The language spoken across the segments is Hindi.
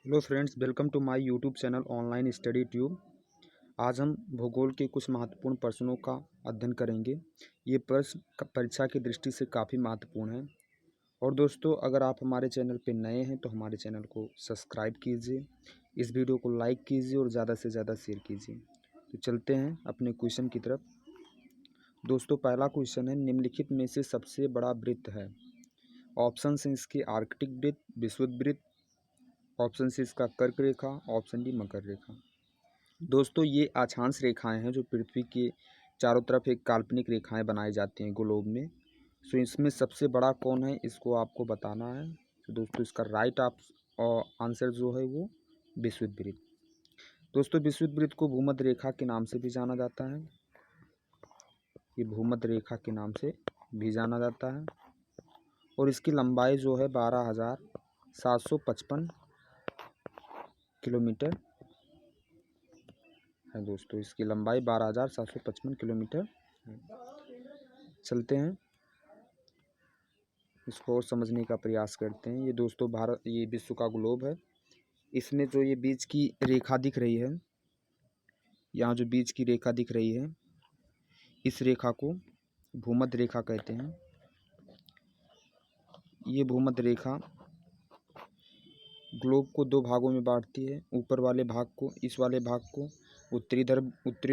Hello friends, welcome to my YouTube channel online study tube. आज हम भूगोल के कुछ महत्वपूर्ण प्रश्नों का अध्ययन करेंगे। ये प्रश्न परीक्षा की दृष्टि से काफ़ी महत्वपूर्ण है। और दोस्तों, अगर आप हमारे चैनल पर नए हैं तो हमारे चैनल को सब्सक्राइब कीजिए, इस वीडियो को लाइक कीजिए और ज़्यादा से ज़्यादा शेयर कीजिए। तो चलते हैं अपने क्वेश्चन की तरफ। दोस्तों, पहला क्वेश्चन है, निम्नलिखित में से सबसे बड़ा वृत्त है। ऑप्शन है इसके आर्कटिक वृत्त, विषुवत वृत्त, ऑप्शन सी इसका कर्क रेखा, ऑप्शन डी मकर रेखा। दोस्तों, ये अक्षांश रेखाएं हैं जो पृथ्वी के चारों तरफ एक काल्पनिक रेखाएं बनाई जाती हैं ग्लोब में। सो इसमें सबसे बड़ा कौन है, इसको आपको बताना है। तो दोस्तों, इसका राइट आंसर जो है वो विषुवत वृत्त। दोस्तों, विषुवत वृत्त को भूमध्य रेखा के नाम से भी जाना जाता है। ये भूमध्य रेखा के नाम से भी जाना जाता है और इसकी लंबाई जो है 12,755 किलोमीटर है। दोस्तों, इसकी लंबाई 12,755 किलोमीटर है। चलते हैं, इसको और समझने का प्रयास करते हैं। ये दोस्तों ये विश्व का ग्लोब है। इसमें जो ये बीच की रेखा दिख रही है, यहाँ जो बीच की रेखा दिख रही है, इस रेखा को भूमध्य रेखा कहते हैं। ये भूमध्य रेखा ग्लोब को दो भागों में बांटती है। ऊपर वाले भाग को, इस वाले भाग को उत्तरी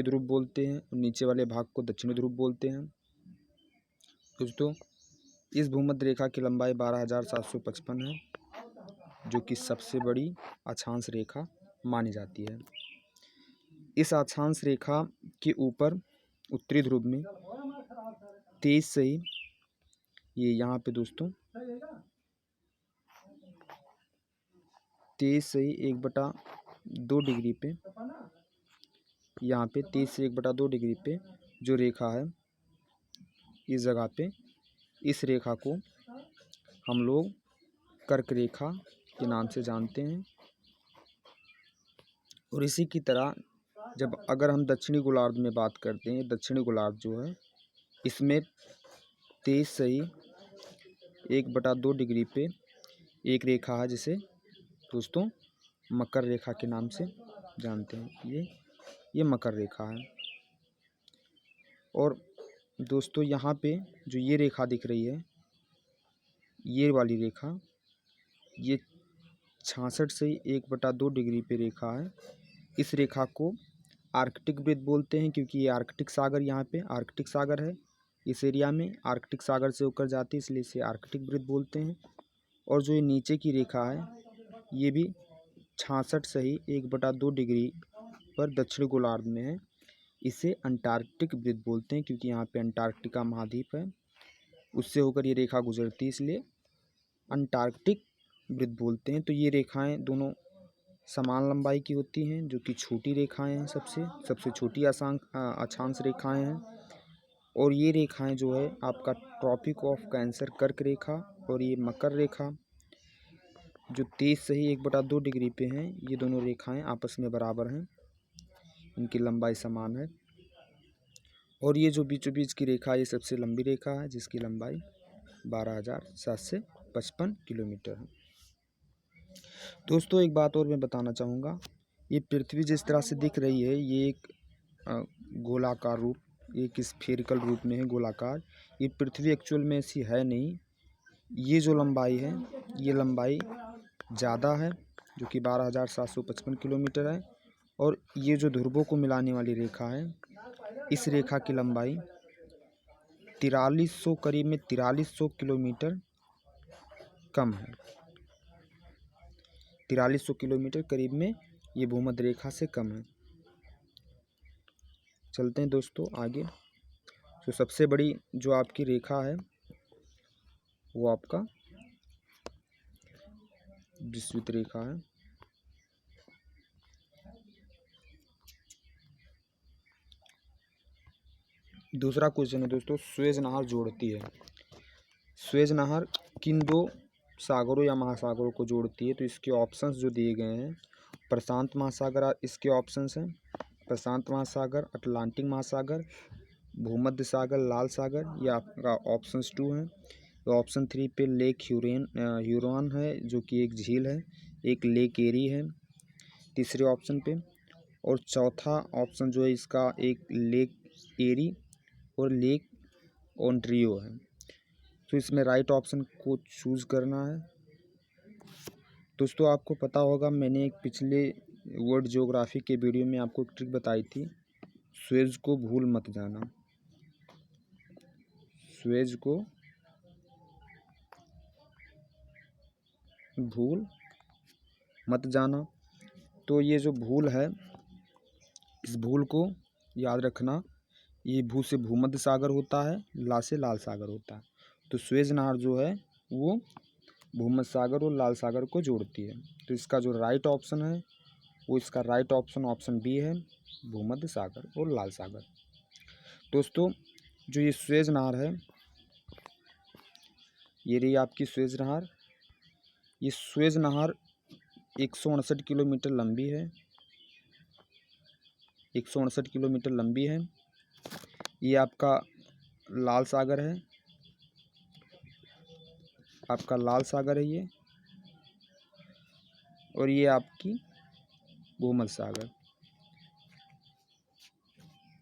ध्रुव बोलते हैं और नीचे वाले भाग को दक्षिणी ध्रुव बोलते हैं। दोस्तों, इस भूमध्य रेखा की लंबाई 12,755 है, जो कि सबसे बड़ी अक्षांश रेखा मानी जाती है। इस अक्षांश रेखा के ऊपर उत्तरी ध्रुव में 23 से ही ये यहाँ पे दोस्तों 23 से ही 1/2 डिग्री पे, यहाँ पे 23 से 1/2 डिग्री पे जो रेखा है, इस जगह पे इस रेखा को हम लोग कर्क रेखा के नाम से जानते हैं। और इसी की तरह जब अगर हम दक्षिणी गोलार्ध में बात करते हैं, दक्षिणी गोलार्ध जो है, इसमें 23 से ही 1/2 डिग्री पे एक रेखा है, जिसे दोस्तों मकर रेखा के नाम से जानते हैं। ये मकर रेखा है। और दोस्तों, यहाँ पे जो ये रेखा दिख रही है, ये वाली रेखा, ये 66 से 1/2 डिग्री पे रेखा है। इस रेखा को आर्कटिक वृत्त बोलते हैं, क्योंकि ये आर्कटिक सागर, यहाँ पे आर्कटिक सागर है इस एरिया में, आर्कटिक सागर से होकर जाती है, इसलिए इसे आर्कटिक वृत्त बोलते हैं। और जो ये नीचे की रेखा है, ये भी 66 से ही 1/2 डिग्री पर दक्षिण गोलार्ध में है। इसे अंटार्कटिक वृत्त बोलते हैं, क्योंकि यहाँ पे अंटार्कटिका महाद्वीप है, उससे होकर ये रेखा गुजरती है, इसलिए अंटार्कटिक वृत्त बोलते हैं। तो ये रेखाएं दोनों समान लंबाई की होती हैं, जो कि छोटी रेखाएं हैं, सबसे छोटी अक्षांश रेखाएं हैं। और ये रेखाएं जो है आपका ट्रॉपिक ऑफ कैंसर कर्क रेखा और ये मकर रेखा जो 23 से ही 1/2 डिग्री पे हैं, ये दोनों रेखाएं आपस में बराबर हैं, इनकी लंबाई समान है। और ये जो बीचों बीच की रेखा, ये सबसे लंबी रेखा है, जिसकी लंबाई 12,755 किलोमीटर है। दोस्तों, एक बात और मैं बताना चाहूँगा, ये पृथ्वी जिस तरह से दिख रही है, ये एक गोलाकार रूप, एक स्फेरिकल रूप में है, गोलाकार। ये पृथ्वी एक्चुअल में ऐसी है नहीं। ये जो लंबाई है, ये लंबाई ज़्यादा है, जो कि 12,755 किलोमीटर है। और ये जो ध्रुवों को मिलाने वाली रेखा है, इस रेखा की लंबाई 4300, करीब में 4300 किलोमीटर कम है। 4300 किलोमीटर करीब में ये भूमध्य रेखा से कम है। चलते हैं दोस्तों आगे। तो सबसे बड़ी जो आपकी रेखा है, वो आपका विषुवत रेखा है। दूसरा क्वेश्चन है दोस्तों, सुएज नहर जोड़ती है। सुएज नहर किन दो सागरों या महासागरों को जोड़ती है? तो इसके ऑप्शंस जो दिए गए हैं, प्रशांत महासागर इसके ऑप्शंस हैं, प्रशांत महासागर, अटलांटिक महासागर, भूमध्य सागर, लाल सागर, ये आपका ऑप्शंस 2 हैं। तो ऑप्शन 3 पे लेक ह्यूरॉन है, जो कि एक झील है, एक लेक एरी है तीसरे ऑप्शन पे, और चौथा ऑप्शन जो है इसका एक लेक एरी और लेक ओंटारियो है। तो इसमें राइट ऑप्शन को चूज़ करना है। दोस्तों आपको पता होगा, मैंने एक पिछले वर्ल्ड ज्योग्राफी के वीडियो में आपको एक ट्रिक बताई थी, सुएज को भूल मत जाना, सुएज को भूल मत जाना। तो ये जो भूल है, इस भूल को याद रखना, ये भू से भूमध्य सागर होता है, ला से लाल सागर होता है। तो सुएज नहर जो है वो भूमध्य सागर और लाल सागर को जोड़ती है। तो इसका जो राइट ऑप्शन है वो इसका राइट ऑप्शन ऑप्शन बी है, भूमध्य सागर और लाल सागर। दोस्तों जो ये सुएज नहर है, ये रही आपकी सुएज नहर। ये सुएज नहर 168 किलोमीटर लंबी है, 168 किलोमीटर लंबी है। ये आपका लाल सागर है, आपका लाल सागर है ये, और ये आपकी भूमध्य सागर।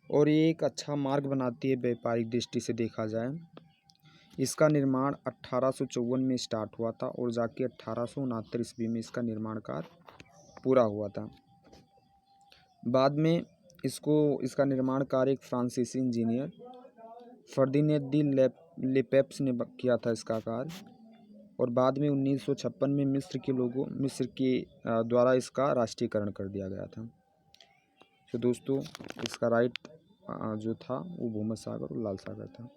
और ये एक अच्छा मार्ग बनाती है व्यापारिक दृष्टि से देखा जाए। इसका निर्माण 1854 में स्टार्ट हुआ था और जाके 1869 ईस्वी में इसका निर्माण कार्य पूरा हुआ था। बाद में इसका निर्माण कार्य एक फ्रांसीसी इंजीनियर फर्दिनेंद दी लेपेप्स ने किया था इसका कार्य, और बाद में 1956 में मिस्र के द्वारा इसका राष्ट्रीयकरण कर दिया गया था। तो दोस्तों इसका राइट जो था वो भूमध्य सागर और लाल सागर था।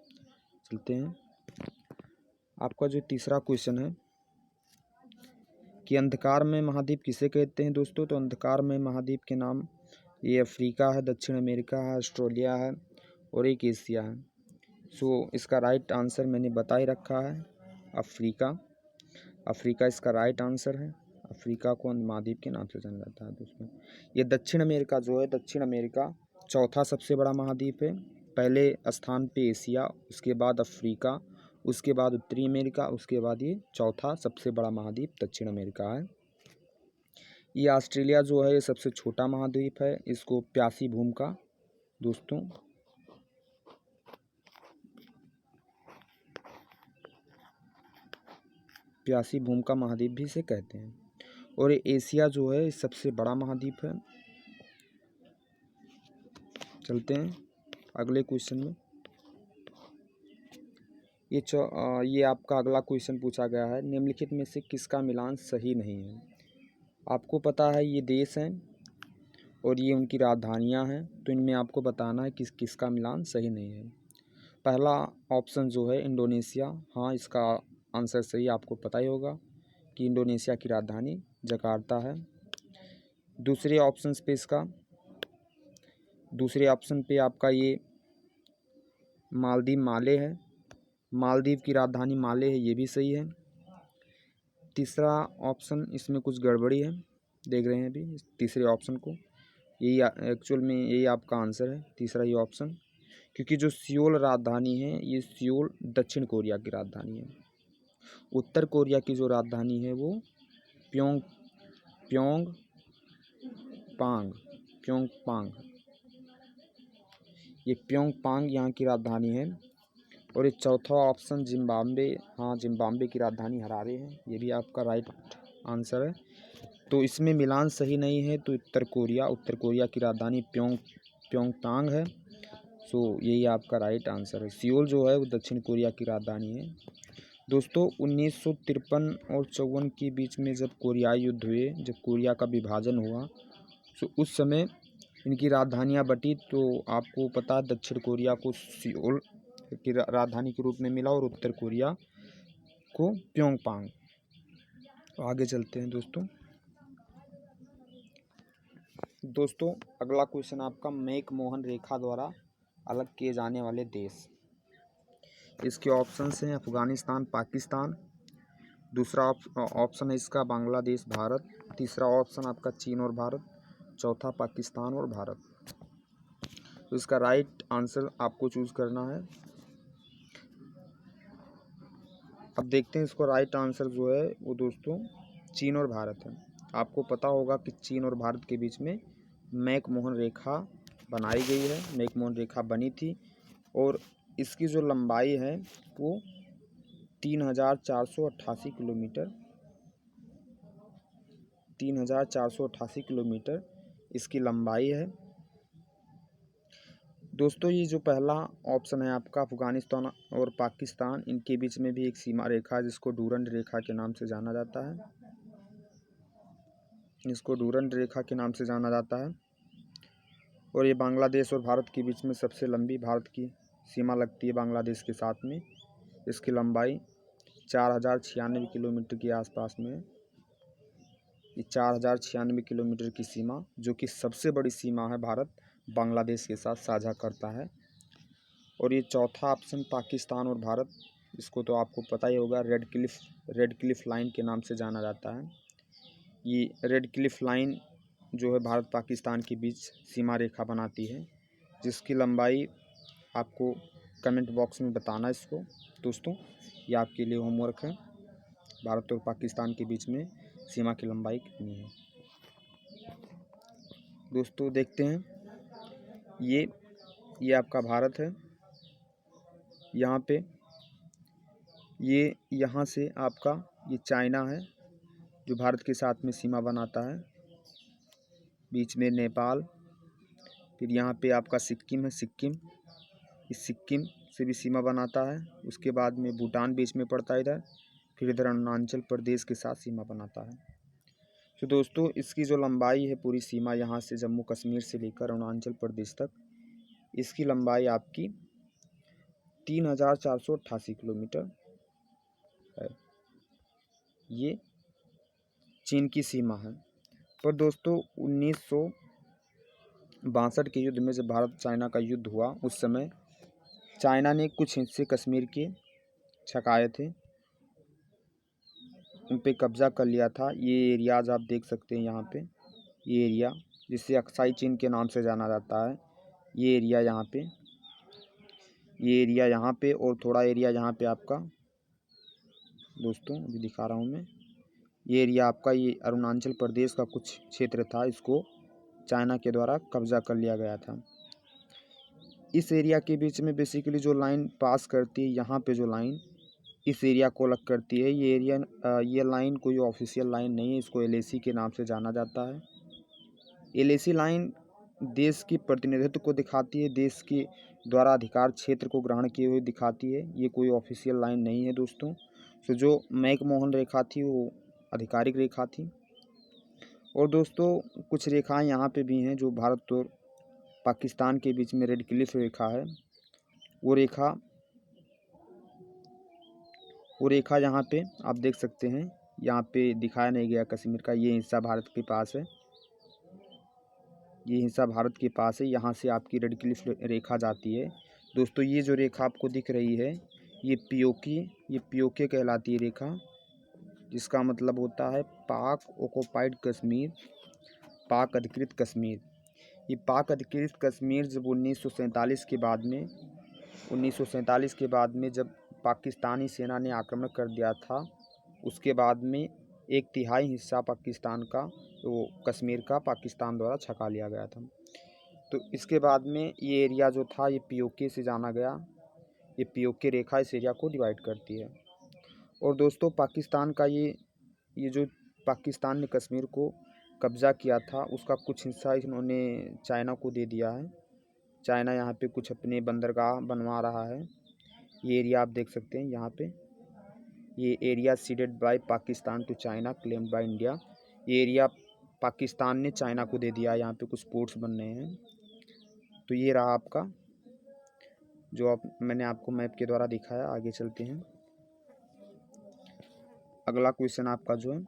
चलते हैं, आपका जो तीसरा क्वेश्चन है कि अंधकार में महाद्वीप किसे कहते हैं दोस्तों। तो अंधकार में महाद्वीप के नाम ये अफ्रीका है, दक्षिण अमेरिका है, ऑस्ट्रेलिया है और एक एशिया है। सो इसका राइट आंसर मैंने बता ही रखा है, अफ्रीका। अफ्रीका इसका राइट आंसर है। अफ्रीका को महाद्वीप के नाम से जाना जाता है दोस्तों। ये दक्षिण अमेरिका जो है, दक्षिण अमेरिका चौथा सबसे बड़ा महाद्वीप है। पहले स्थान पे एशिया, उसके बाद अफ्रीका, उसके बाद उत्तरी अमेरिका, उसके बाद ये चौथा सबसे बड़ा महाद्वीप दक्षिण अमेरिका है। ये ऑस्ट्रेलिया जो है ये सबसे छोटा महाद्वीप है, इसको प्यासी भूमि दोस्तों प्यासी भूमि का महाद्वीप भी इसे कहते हैं। और ये एशिया जो है सबसे बड़ा महाद्वीप है। चलते हैं अगले क्वेश्चन में। ये आपका अगला क्वेश्चन पूछा गया है, निम्नलिखित में से किसका मिलान सही नहीं है। आपको पता है ये देश हैं और ये उनकी राजधानियां हैं, तो इनमें आपको बताना है किसका मिलान सही नहीं है। पहला ऑप्शन जो है इंडोनेशिया, हाँ इसका आंसर सही, आपको पता ही होगा कि इंडोनेशिया की राजधानी जकार्ता है। दूसरे ऑप्शन पे आपका ये माले है, मालदीव की राजधानी माले है, ये भी सही है। तीसरा ऑप्शन इसमें कुछ गड़बड़ी है, देख रहे हैं अभी तीसरे ऑप्शन को, यही एक्चुअल में यही आपका आंसर है, तीसरा ही ऑप्शन। क्योंकि जो सियोल राजधानी है, ये सियोल दक्षिण कोरिया की राजधानी है। उत्तर कोरिया की जो राजधानी है वो प्योंगपांग, ये प्योंगपांग यहाँ की राजधानी है। और ये चौथा ऑप्शन जिम्बाब्वे, हाँ जिम्बाब्वे की राजधानी हरारे है, ये भी आपका राइट आंसर है। तो इसमें मिलान सही नहीं है, तो उत्तर कोरिया की राजधानी प्योंगयांग है। सो यही आपका राइट आंसर है। सियोल जो है वो दक्षिण कोरिया की राजधानी है। दोस्तों 1953 और 54 के बीच में जब कोरियाई युद्ध हुए, जब कोरिया का विभाजन हुआ, तो उस समय इनकी राजधानियाँ बटी। तो आपको पता है दक्षिण कोरिया को सियोल की राजधानी के रूप में मिला और उत्तर कोरिया को प्योंगयांग। तो आगे चलते हैं दोस्तों अगला क्वेश्चन आपका, मैकमोहन रेखा द्वारा अलग किए जाने वाले देश। इसके ऑप्शंस हैं अफगानिस्तान, पाकिस्तान, दूसरा ऑप्शन है इसका बांग्लादेश, भारत, तीसरा ऑप्शन आपका चीन और भारत, चौथा पाकिस्तान और भारत। तो इसका राइट आंसर आपको चूज़ करना है। अब देखते हैं इसको राइट आंसर जो है वो दोस्तों चीन और भारत है। आपको पता होगा कि चीन और भारत के बीच में मैकमोहन रेखा बनाई गई है, मैकमोहन रेखा बनी थी और इसकी जो लंबाई है वो 3,488 किलोमीटर 3,488 किलोमीटर इसकी लंबाई है। दोस्तों ये जो पहला ऑप्शन है आपका अफ़गानिस्तान और पाकिस्तान, इनके बीच में भी एक सीमा रेखा है जिसको डूरंड रेखा के नाम से जाना जाता है, इसको डूरंड रेखा के नाम से जाना जाता है। और ये बांग्लादेश और भारत के बीच में सबसे लंबी भारत की सीमा लगती है बांग्लादेश के साथ में। इसकी लंबाई 4,096 किलोमीटर के आसपास में है। ये 4,096 किलोमीटर की सीमा, जो कि सबसे बड़ी सीमा है, भारत बांग्लादेश के साथ साझा करता है। और ये चौथा ऑप्शन पाकिस्तान और भारत, इसको तो आपको पता ही होगा, रेड क्लिफ लाइन के नाम से जाना जाता है। ये रेड क्लिफ लाइन जो है भारत पाकिस्तान के बीच सीमा रेखा बनाती है, जिसकी लंबाई आपको कमेंट बॉक्स में बताना इसको दोस्तों, ये आपके लिए होमवर्क है। भारत और पाकिस्तान के बीच में सीमा की लंबाई कितनी है दोस्तों, देखते हैं। ये आपका भारत है, यहाँ पे ये यहाँ से आपका ये चाइना है जो भारत के साथ में सीमा बनाता है, बीच में नेपाल, फिर यहाँ पे आपका सिक्किम है, इस सिक्किम से भी सीमा बनाता है। उसके बाद में भूटान बीच में पड़ता है इधर, फिर इधर अरुणाचल प्रदेश के साथ सीमा बनाता है। तो दोस्तों इसकी जो लंबाई है पूरी सीमा, यहाँ से जम्मू कश्मीर से लेकर अरुणाचल प्रदेश तक, इसकी लंबाई आपकी 3,488 किलोमीटर है। ये चीन की सीमा है। पर दोस्तों 1962 के युद्ध में जब भारत चाइना का युद्ध हुआ, उस समय चाइना ने कुछ हिस्से कश्मीर के छकाए थे, उन पे कब्जा कर लिया था। ये एरियाज़ आप देख सकते हैं यहाँ पे, ये एरिया जिसे अक्साई चीन के नाम से जाना जाता है, ये एरिया यहाँ पे, ये एरिया यहाँ पे, और थोड़ा एरिया यहाँ पे आपका दोस्तों अभी दिखा रहा हूँ मैं, ये एरिया आपका, ये अरुणाचल प्रदेश का कुछ क्षेत्र था, इसको चाइना के द्वारा कब्जा कर लिया गया था। इस एरिया के बीच में बेसिकली जो लाइन पास करती है, यहाँ पे जो लाइन इस एरिया को अलग करती है, ये लाइन कोई ऑफिशियल लाइन नहीं है, इसको एलएसी के नाम से जाना जाता है। एलएसी लाइन देश की प्रतिनिधित्व को दिखाती है, देश के द्वारा अधिकार क्षेत्र को ग्रहण किए हुए दिखाती है, ये कोई ऑफिशियल लाइन नहीं है दोस्तों। तो जो मैकमोहन रेखा थी वो आधिकारिक रेखा थी। और दोस्तों कुछ रेखाएं यहाँ पे भी हैं जो भारत और पाकिस्तान के बीच में रेड क्लिफ रेखा है, वो रेखा यहाँ पे आप देख सकते हैं, यहाँ पे दिखाया नहीं गया कश्मीर का, ये हिस्सा भारत के पास है, ये हिस्सा भारत के पास है, यहाँ से आपकी रेड क्लिफ रेखा जाती है। दोस्तों ये जो रेखा आपको दिख रही है, ये पीओके कहलाती है रेखा, जिसका मतलब होता है पाक ऑक्युपाइड कश्मीर, पाक अधिकृत कश्मीर। ये पाक अधिकृत कश्मीर जब 1947 के बाद में जब पाकिस्तानी सेना ने आक्रमण कर दिया था, उसके बाद में 1/3 हिस्सा पाकिस्तान का, वो कश्मीर का, पाकिस्तान द्वारा छका लिया गया था। तो इसके बाद में ये एरिया जो था ये पीओके से जाना गया, ये पीओके रेखा इस एरिया को डिवाइड करती है। और दोस्तों पाकिस्तान का ये जो पाकिस्तान ने कश्मीर को कब्ज़ा किया था, उसका कुछ हिस्सा इन्होंने चाइना को दे दिया है। चाइना यहाँ पे कुछ अपने बंदरगाह बनवा रहा है। ये एरिया आप देख सकते हैं यहाँ पे, ये area ceded by Pakistan to China claimed by India. ये एरिया पाकिस्तान ने चाइना को दे दिया है, यहाँ पे कुछ पोर्ट्स बन रहे हैं। तो ये रहा आपका जो मैंने आपको मैप के द्वारा दिखाया। आगे चलते हैं। अगला क्वेश्चन आपका जो है,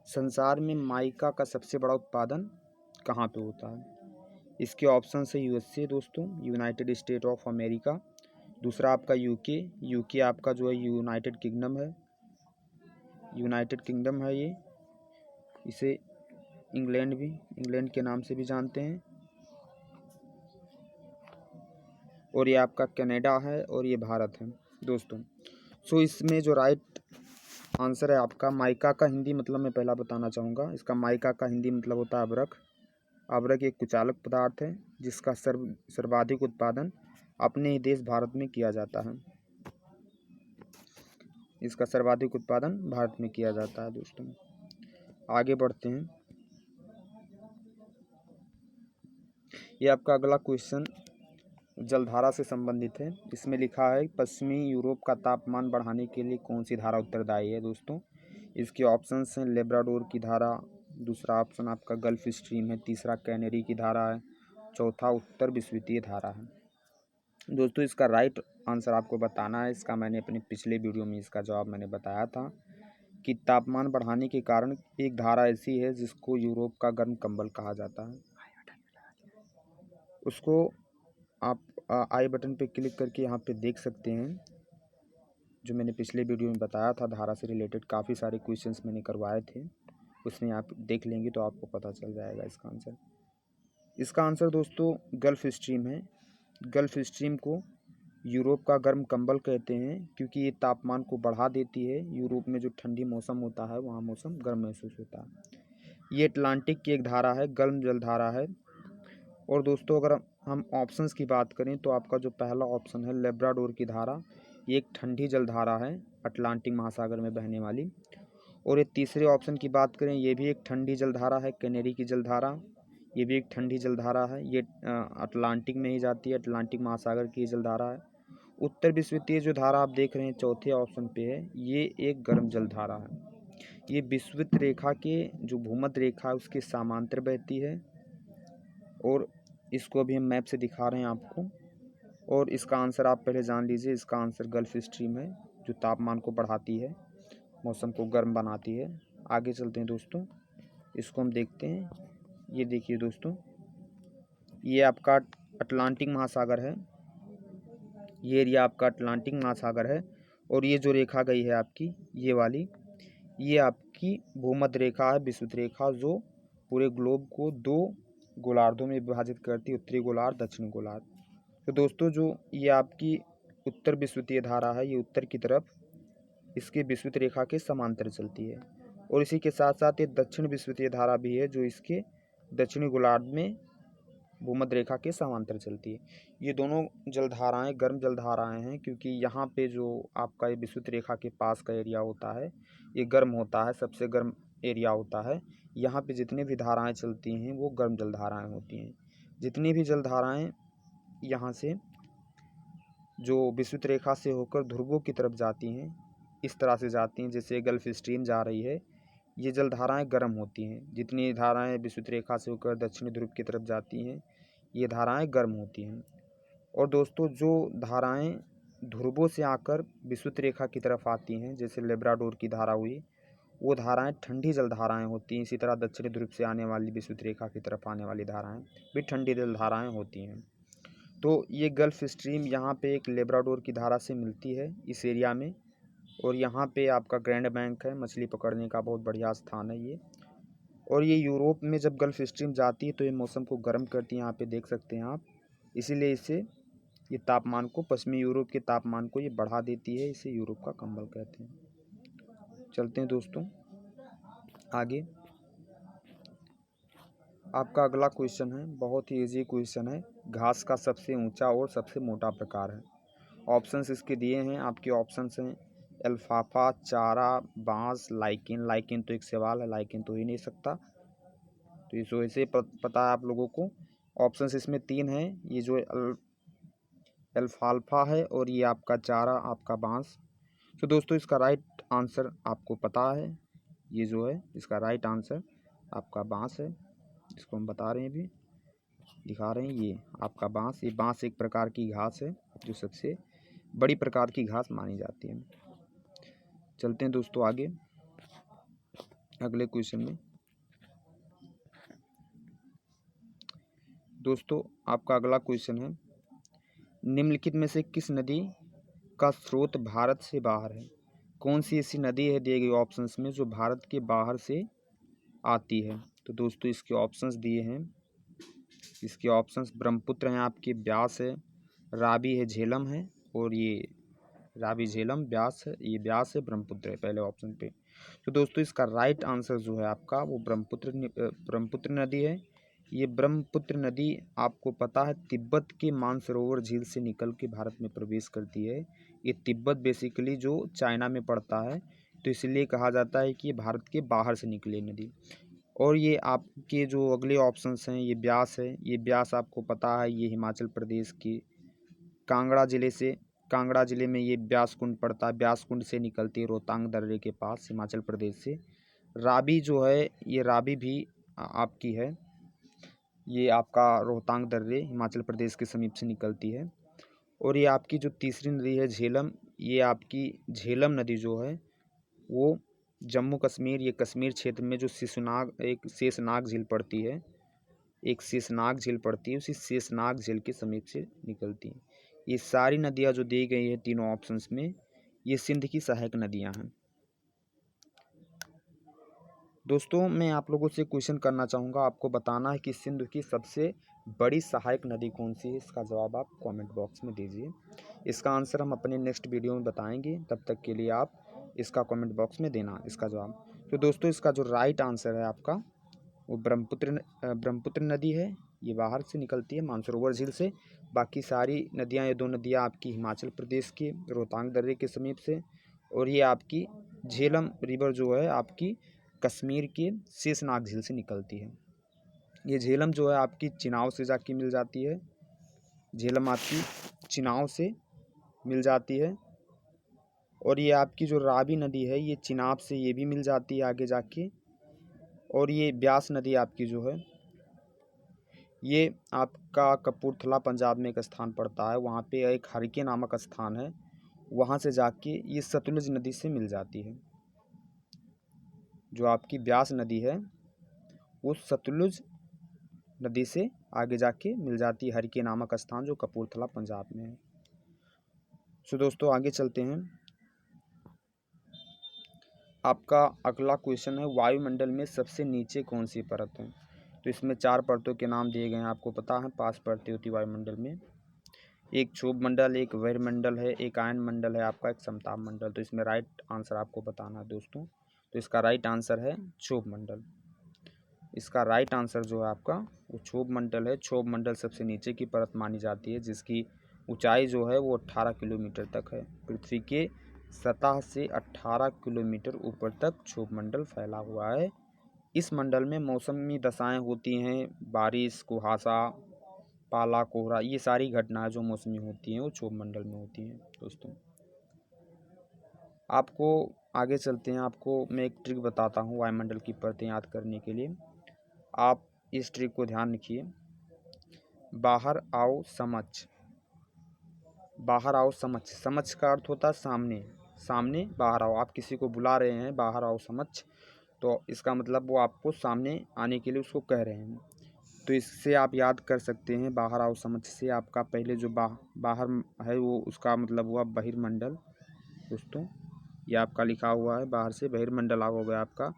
संसार में माइका का सबसे बड़ा उत्पादन कहाँ पे होता है? इसके ऑप्शन है यूएसए दोस्तों, यूनाइटेड स्टेट ऑफ अमेरिका, दूसरा आपका यूके आपका जो है यूनाइटेड किंगडम है ये, इसे इंग्लैंड के नाम से भी जानते हैं, और ये आपका कनाडा है, और ये भारत है दोस्तों। सो इसमें जो राइट आंसर है आपका माइका का हिंदी मतलब मैं पहला बताना चाहूँगा। इसका माइका का हिंदी मतलब होता है अभ्रक। अभ्रक एक कुचालक पदार्थ है जिसका सर्वाधिक उत्पादन अपने ही देश भारत में किया जाता है। इसका सर्वाधिक उत्पादन भारत में किया जाता है दोस्तों। आगे बढ़ते हैं। ये आपका अगला क्वेश्चन जलधारा से संबंधित है। इसमें लिखा है पश्चिमी यूरोप का तापमान बढ़ाने के लिए कौन सी धारा उत्तरदायी है दोस्तों। इसके ऑप्शंस हैं लेब्राडोर की धारा, दूसरा ऑप्शन आपका गल्फ स्ट्रीम है, तीसरा कैनेरी की धारा है, चौथा उत्तर विश्ववितीय धारा है। दोस्तों इसका राइट आंसर आपको बताना है। इसका मैंने अपने पिछले वीडियो में इसका जवाब मैंने बताया था कि तापमान बढ़ाने के कारण एक धारा ऐसी है जिसको यूरोप का गर्म कंबल कहा जाता है। उसको आप आई बटन पे क्लिक करके यहाँ पे देख सकते हैं। जो मैंने पिछले वीडियो में बताया था धारा से रिलेटेड काफ़ी सारे क्वेश्चंस मैंने करवाए थे, उसमें आप देख लेंगे तो आपको पता चल जाएगा इसका आंसर। इसका आंसर दोस्तों गल्फ स्ट्रीम है। गल्फ स्ट्रीम को यूरोप का गर्म कंबल कहते हैं क्योंकि ये तापमान को बढ़ा देती है। यूरोप में जो ठंडी मौसम होता है वहाँ मौसम गर्म महसूस होता है। ये अटलांटिक की एक धारा है, गर्म जल धारा है। और दोस्तों अगर हम ऑप्शंस की बात करें तो आपका जो पहला ऑप्शन है लेब्राडोर की धारा, ये एक ठंडी जलधारा है अटलांटिक महासागर में बहने वाली। और ये तीसरे ऑप्शन की बात करें ये भी एक ठंडी जलधारा है, कैनेरी की जलधारा, ये भी एक ठंडी जलधारा है। ये अटलांटिक में ही जाती है, अटलांटिक महासागर की जलधारा है। उत्तर विश्ववितीय जो धारा आप देख रहे हैं चौथे ऑप्शन पे है, ये एक गर्म जलधारा है। ये विषुवत रेखा के जो भूमध्य रेखा है उसके समांतर बहती है। और इसको अभी हम मैप से दिखा रहे हैं आपको। और इसका आंसर आप पहले जान लीजिए, इसका आंसर गल्फ स्ट्रीम है जो तापमान को बढ़ाती है, मौसम को गर्म बनाती है। आगे चलते हैं दोस्तों, इसको हम देखते हैं। ये देखिए दोस्तों, ये आपका अटलांटिक महासागर है, ये एरिया आपका अटलांटिक महासागर है। और ये जो रेखा गई है आपकी ये वाली, ये आपकी भूमध्य रेखा है, विषुवत रेखा, जो पूरे ग्लोब को दो गोलार्धों में विभाजित करती है, उत्तरी गोलार्ध दक्षिणी गोलार्ध। तो दोस्तों जो ये आपकी उत्तर विषुवतीय धारा है, ये उत्तर की तरफ इसके विषुवत रेखा के समांतर चलती है। और इसी के साथ साथ ये दक्षिण विषुवतीय धारा भी है जो इसके दक्षिणी गोलार्ध में भूमध्य रेखा के समांतर चलती है। ये दोनों जलधाराएं गर्म जलधाराएं हैं क्योंकि यहाँ पे जो आपका ये विषुवत रेखा के पास का एरिया होता है ये गर्म होता है, सबसे गर्म एरिया होता है। यहाँ पे जितनी भी धाराएं चलती हैं वो गर्म जलधाराएं होती हैं। जितनी भी जलधाराएं यहाँ से जो विषुवत रेखा से होकर ध्रुवों की तरफ जाती हैं, इस तरह से जाती हैं, जैसे गल्फ स्ट्रीम जा रही है, ये जलधाराएं गर्म होती हैं। जितनी धाराएं विषुवत रेखा से होकर दक्षिणी ध्रुव की तरफ जाती हैं ये धाराएं गर्म होती हैं। और दोस्तों जो धाराएं ध्रुवों से आकर विषुवत रेखा की तरफ आती हैं, जैसे लेब्राडोर की धारा हुई, वो धाराएं ठंडी जलधाराएं होती हैं। इसी तरह दक्षिणी ध्रुव से आने वाली विषुवत रेखा की तरफ आने वाली धाराएं भी ठंडी जलधाराएं होती हैं। तो ये गल्फ स्ट्रीम यहाँ पे एक लेब्राडोर की धारा से मिलती है इस एरिया में। और यहाँ पे आपका ग्रैंड बैंक है, मछली पकड़ने का बहुत बढ़िया स्थान है ये। और ये यूरोप में जब गल्फ स्ट्रीम जाती है तो ये मौसम को गर्म करती है, यहाँ पे देख सकते हैं आप। इसीलिए इसे ये तापमान को, पश्चिमी यूरोप के तापमान को ये बढ़ा देती है, इसे यूरोप का कंबल कहते हैं। चलते हैं दोस्तों आगे। आपका अगला क्वेश्चन है, बहुत ही इजी क्वेश्चन है। घास का सबसे ऊंचा और सबसे मोटा प्रकार है। ऑप्शंस इसके दिए हैं, आपके ऑप्शंस हैं अल्फाफा, चारा, बांस, लाइकिन। लाइकिन तो एक सवाल है, लाइकिन तो ही नहीं सकता, तो इस वजह से पता है आप लोगों को। ऑप्शंस इसमें तीन हैं, ये जो अल्फाल्फा है और ये आपका चारा, आपका बांस। तो दोस्तों इसका राइट आंसर आपको पता है, ये जो है इसका राइट आंसर आपका बांस है। इसको हम बता रहे हैं, अभी दिखा रहे हैं, ये आपका बांस। ये बांस एक प्रकार की घास है जो सबसे बड़ी प्रकार की घास मानी जाती है। चलते हैं दोस्तों आगे अगले क्वेश्चन में। दोस्तों आपका अगला क्वेश्चन है, निम्नलिखित में से किस नदी का स्रोत भारत से बाहर है। कौन सी ऐसी नदी है दिए गए ऑप्शंस में जो भारत के बाहर से आती है। तो दोस्तों इसके ऑप्शंस दिए हैं, इसके ऑप्शंस ब्रह्मपुत्र हैं, आपके ब्यास है, रावी है, झेलम है, और ये रावी, झेलम, ब्यास है, ये ब्यास है, ब्रह्मपुत्र है पहले ऑप्शन पे। तो दोस्तों इसका राइट आंसर जो है आपका वो ब्रह्मपुत्र नदी है। ये ब्रह्मपुत्र नदी आपको पता है तिब्बत के मानसरोवर झील से निकल के भारत में प्रवेश करती है। ये तिब्बत बेसिकली जो चाइना में पड़ता है, तो इसलिए कहा जाता है कि ये भारत के बाहर से निकली नदी। और ये आपके जो अगले ऑप्शंस हैं, ये ब्यास है। ये ब्यास आपको पता है ये हिमाचल प्रदेश की कांगड़ा ज़िले में ये ब्यास कुंड पड़ता है। ब्यास कुंड से निकलती है रोहतांग दर्रे के पास हिमाचल प्रदेश से। रावी जो है ये रावी भी आपकी है, ये आपका रोहतांग दर्रे हिमाचल प्रदेश के समीप से निकलती है। और ये आपकी जो तीसरी नदी है झेलम, ये आपकी झेलम नदी जो है वो जम्मू कश्मीर, ये कश्मीर क्षेत्र में जो शेषनाग झील पड़ती है, एक शेषनाग झील पड़ती है, उसी शेषनाग झील के समीप से निकलती है। ये सारी नदियाँ जो दी गई हैं तीनों ऑप्शंस में, ये सिंध की सहायक नदियाँ हैं। दोस्तों मैं आप लोगों से क्वेश्चन करना चाहूँगा, आपको बताना है कि सिंध की सबसे बड़ी सहायक नदी कौन सी है। इसका जवाब आप कमेंट बॉक्स में दीजिए। इसका आंसर हम अपने नेक्स्ट वीडियो में बताएंगे, तब तक के लिए आप इसका कमेंट बॉक्स में देना इसका जवाब। तो दोस्तों इसका जो राइट आंसर है आपका वो ब्रह्मपुत्र नदी है। ये बाहर से निकलती है मानसरोवर झील से। बाकी सारी नदियाँ, ये दो नदियाँ आपकी हिमाचल प्रदेश के रोहतांग दर्रे के समीप से, और ये आपकी झेलम रिवर जो है आपकी कश्मीर के शेषनाग झील से निकलती है। ये झेलम जो है आपकी चिनाव से जाके मिल जाती है। झेलम आपकी चिनाव से मिल जाती है। और ये आपकी जो रावी नदी है ये चिनाब से ये भी मिल जाती है आगे जाके। और ये ब्यास नदी आपकी जो है ये आपका कपूरथला पंजाब में एक स्थान पड़ता है, वहाँ पे एक हरिके नामक स्थान है, वहाँ से जाके ये सतलुज नदी से मिल जाती है। जो आपकी ब्यास नदी है वो सतलुज नदी से आगे जाके मिल जाती है, हरिके नामक स्थान जो कपूरथला पंजाब में है। सो दोस्तों आगे चलते हैं। आपका अगला क्वेश्चन है वायुमंडल में सबसे नीचे कौन सी परत है। तो इसमें 4 परतों के नाम दिए गए हैं, आपको पता है 5 परतें होती वायुमंडल में। एक क्षोभ मंडल, एक बहिर्मंडल है, एक आयन मंडल है आपका, एक समताप मंडल। तो इसमें राइट आंसर आपको बताना है दोस्तों। तो इसका राइट आंसर है क्षोभ मंडल। इसका राइट आंसर जो है आपका वो क्षोभ मंडल है। क्षोभ मंडल सबसे नीचे की परत मानी जाती है, जिसकी ऊंचाई जो है वो 18 किलोमीटर तक है। पृथ्वी के सतह से 18 किलोमीटर ऊपर तक क्षोभ मंडल फैला हुआ है। इस मंडल में मौसमी दशाएं होती हैं, बारिश, कुहासा, पाला, कोहरा, ये सारी घटनाएं जो मौसमी होती हैं वो क्षोभ मंडल में होती हैं। दोस्तों आपको आगे चलते हैं, आपको मैं एक ट्रिक बताता हूँ वायुमंडल की परतें याद करने के लिए। आप इस ट्रिक को ध्यान रखिए। बाहर आओ समक्ष, बाहर आओ समक्ष, समक्ष का अर्थ होता है सामने, सामने बाहर आओ। आप किसी को बुला रहे हैं बाहर आओ समक्ष, तो इसका मतलब वो आपको सामने आने के लिए उसको कह रहे हैं। तो इससे आप याद कर सकते हैं बाहर आओ समक्ष से आपका पहले जो बाहर है वो उसका मतलब हुआ बहिर्मंडल। दोस्तों ये आपका लिखा हुआ है, बाहर से बहिर्मंडल हो गया आपका।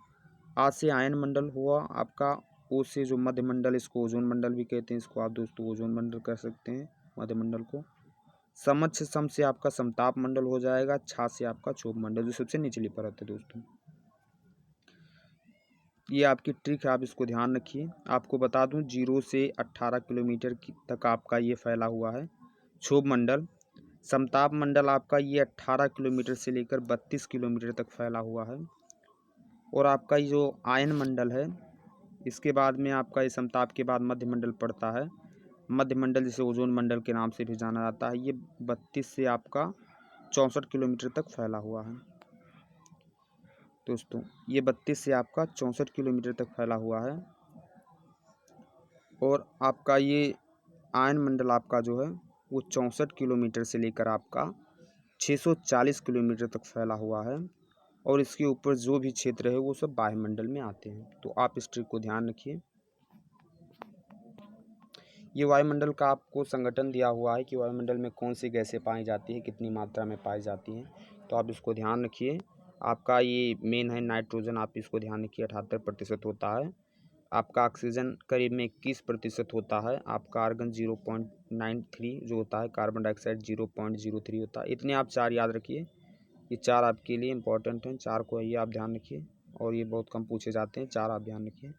आज से आयन मंडल हुआ आपका। ओ से जो मध्य मंडल, इसको ओजोन मंडल भी कहते हैं, इसको आप दोस्तों ओजोन मंडल कर सकते हैं मध्य मंडल को। समक्ष सम से आपका समताप मंडल हो जाएगा। छा से आपका क्षोभ मंडल जो सबसे निचली परत है। दोस्तों ये आपकी ट्रिक है, आप इसको ध्यान रखिए। आपको बता दूं 0 से 18 किलोमीटर तक आपका ये फैला हुआ है क्षोभ मंडल। समताप मंडल आपका ये 18 किलोमीटर से लेकर 32 किलोमीटर तक फैला हुआ है। और आपका ये जो आयन मंडल है इसके बाद में आपका ये समताप के बाद मध्य मंडल पड़ता है। मध्य मंडल जिसे ओजोन मंडल के नाम से भी जाना जाता है, ये 32 से आपका 64 किलोमीटर तक फैला हुआ है। दोस्तों ये 32 से आपका 64 किलोमीटर तक फैला हुआ है। और आपका ये आयन मंडल आपका जो है वो 64 किलोमीटर से लेकर आपका 640 किलोमीटर तक फैला हुआ है। और इसके ऊपर जो भी क्षेत्र है वो सब वायुमंडल में आते हैं। तो आप इस ट्रिक को ध्यान रखिए। ये वायुमंडल का आपको संगठन दिया हुआ है कि वायुमंडल में कौन सी गैसें पाई जाती हैं, कितनी मात्रा में पाई जाती हैं, तो आप इसको ध्यान रखिए। आपका ये मेन है नाइट्रोजन, आप इसको ध्यान रखिए 78% होता है। आपका ऑक्सीजन करीब में 21% होता है, आपका आर्गन 0.93 जो होता है, कार्बन डाइऑक्साइड 0.03 होता है। इतने आप 4 याद रखिए, ये 4 आपके लिए इंपॉर्टेंट हैं, 4 को ये आप ध्यान रखिए और ये बहुत कम पूछे जाते हैं, 4 आप ध्यान रखिए।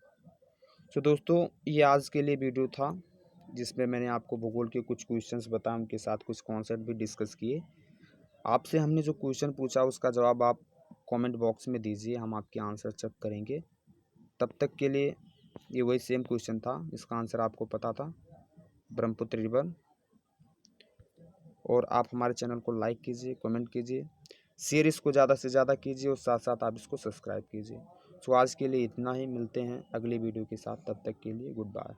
तो दोस्तों ये आज के लिए वीडियो था जिसमें मैंने आपको भूगोल के कुछ क्वेश्चंस बताए, उनके साथ कुछ कॉन्सेप्ट भी डिस्कस किए। आपसे हमने जो क्वेश्चन पूछा उसका जवाब आप कमेंट बॉक्स में दीजिए, हम आपके आंसर चेक करेंगे। तब तक के लिए ये वही सेम क्वेश्चन था, इसका आंसर आपको पता था, ब्रह्मपुत्र रिवर। और आप हमारे चैनल को लाइक कीजिए, कमेंट कीजिए, शेयर इसको ज़्यादा से ज़्यादा कीजिए और साथ साथ आप इसको सब्सक्राइब कीजिए। तो आज के लिए इतना ही, मिलते हैं अगली वीडियो के साथ, तब तक के लिए गुड बाय।